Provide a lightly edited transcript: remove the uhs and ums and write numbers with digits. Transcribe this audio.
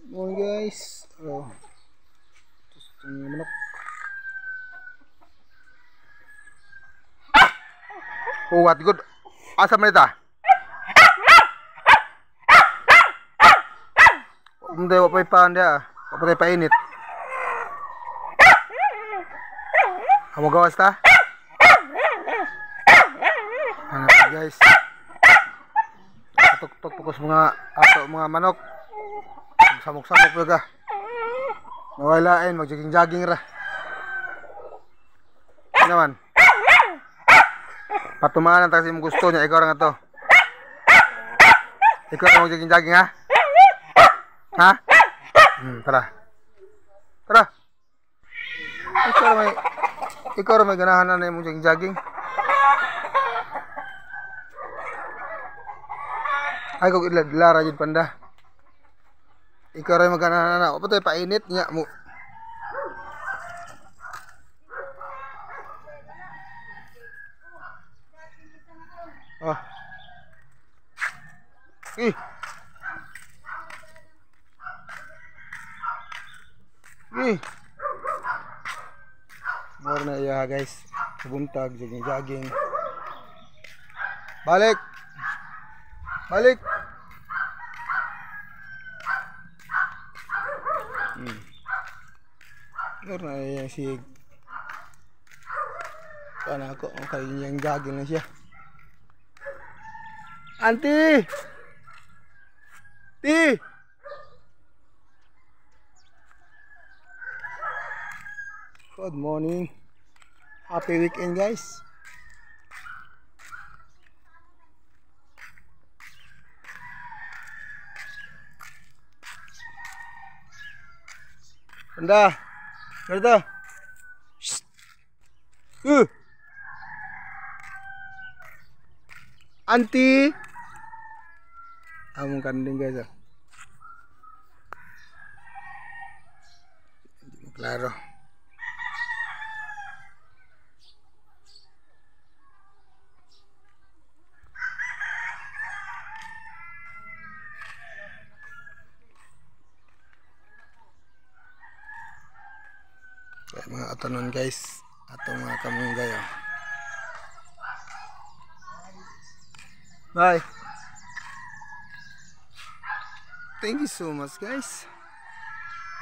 Morning guys. Oh. Terus itong manok. Oh, what good. Asa man ita? Hindi, wapay pa niya. Wapay pa init. Amo gawas ta? Ano guys? Tuk-tuk pukos mga ato mga manok. Samok-samok juga. Nawalain mag-jogging-jogging ra. Naman. Patumaan ang kasi mo gusto niya, ikaw nga to. Ikaw ang mag-jogging-jogging ha? Ha? Tara. Tara. Ikaw may ganahan na yung jogging-jogging. Ay, kung ilara yun panda. Ikaw rin magkana na. O pa tayo painit niya mo. Oh. More na iya guys. Buntag, jogging. Balik. Balik. More na iya si kana ako kay yang jogging na siya. Auntie. Ti. Good morning. Happy weekend guys. Benda. Berita. Auntie. Among kanding guys. Claro. Kaya mga atanon guys, atong mga kamunggay. Bye. Thank you so much guys.